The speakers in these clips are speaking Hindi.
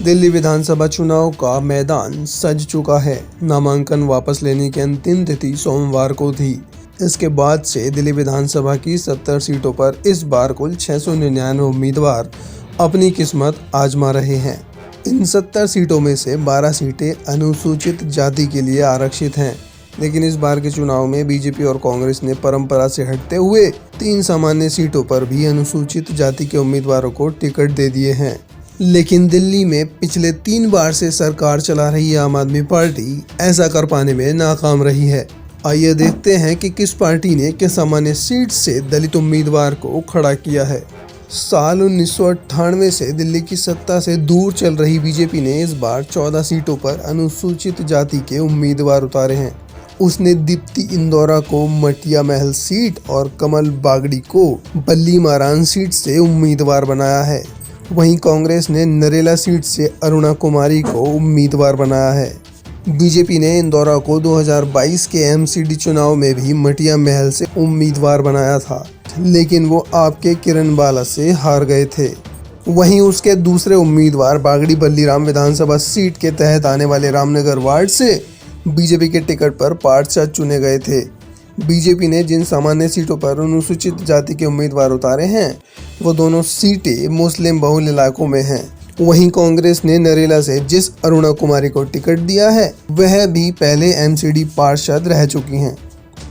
दिल्ली विधानसभा चुनाव का मैदान सज चुका है। नामांकन वापस लेने की अंतिम तिथि सोमवार को थी। इसके बाद से दिल्ली विधानसभा की 70 सीटों पर इस बार कुल 699 उम्मीदवार अपनी किस्मत आजमा रहे हैं। इन 70 सीटों में से 12 सीटें अनुसूचित जाति के लिए आरक्षित हैं। लेकिन इस बार के चुनाव में बीजेपी और कांग्रेस ने परंपरा से हटते हुए 3 सामान्य सीटों पर भी अनुसूचित जाति के उम्मीदवारों को टिकट दे दिए हैं। लेकिन दिल्ली में पिछले 3 बार से सरकार चला रही आम आदमी पार्टी ऐसा कर पाने में नाकाम रही है। आइए देखते हैं कि किस पार्टी ने किस सामान्य सीट से दलित उम्मीदवार को खड़ा किया है। साल 1998 से दिल्ली की सत्ता से दूर चल रही बीजेपी ने इस बार 14 सीटों पर अनुसूचित जाति के उम्मीदवार उतारे हैं। उसने दीप्ति इंदौरा को मटिया महल सीट और कमल बागड़ी को बल्ली मारान सीट से उम्मीदवार बनाया है। वहीं कांग्रेस ने नरेला सीट से अरुणा कुमारी को उम्मीदवार बनाया है। बीजेपी ने इंदौरा को 2022 के एमसीडी चुनाव में भी मटिया महल से उम्मीदवार बनाया था, लेकिन वो आपके किरण बाला से हार गए थे। वहीं उसके दूसरे उम्मीदवार बागड़ी बल्लीराम विधानसभा सीट के तहत आने वाले रामनगर वार्ड से बीजेपी के टिकट पर पार्षद चुने गए थे। बीजेपी ने जिन सामान्य सीटों पर अनुसूचित जाति के उम्मीदवार उतारे हैं वो दोनों सीटें मुस्लिम बहुल इलाकों में हैं। वहीं कांग्रेस ने नरेला से जिस अरुणा कुमारी को टिकट दिया है वह भी पहले एमसीडी पार्षद रह चुकी हैं।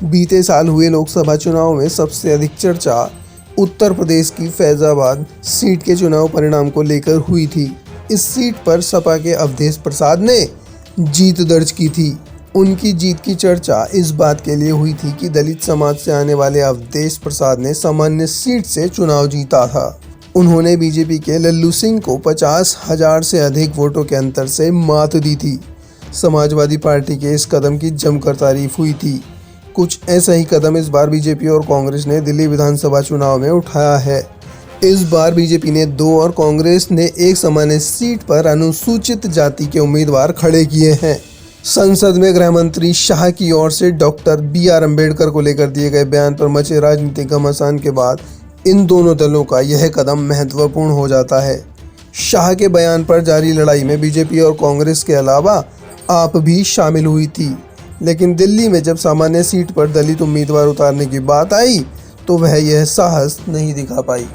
बीते साल हुए लोकसभा चुनाव में सबसे अधिक चर्चा उत्तर प्रदेश की फैजाबाद सीट के चुनाव परिणाम को लेकर हुई थी। इस सीट पर सपा के अवधेश प्रसाद ने जीत दर्ज की थी। उनकी जीत की चर्चा इस बात के लिए हुई थी कि दलित समाज से आने वाले अवधेश प्रसाद ने सामान्य सीट से चुनाव जीता था। उन्होंने बीजेपी के लल्लू सिंह को 50,000 से अधिक वोटों के अंतर से मात दी थी। समाजवादी पार्टी के इस कदम की जमकर तारीफ हुई थी। कुछ ऐसा ही कदम इस बार बीजेपी और कांग्रेस ने दिल्ली विधानसभा चुनाव में उठाया है। इस बार बीजेपी ने 2 और कांग्रेस ने 1 सामान्य सीट पर अनुसूचित जाति के उम्मीदवार खड़े किए हैं। संसद में गृह मंत्री शाह की ओर से डॉक्टर BR अम्बेडकर को लेकर दिए गए बयान पर मचे राजनीतिक घमासान के बाद इन दोनों दलों का यह कदम महत्वपूर्ण हो जाता है। शाह के बयान पर जारी लड़ाई में बीजेपी और कांग्रेस के अलावा आप भी शामिल हुई थी, लेकिन दिल्ली में जब सामान्य सीट पर दलित उम्मीदवार उतारने की बात आई तो वह यह साहस नहीं दिखा पाई।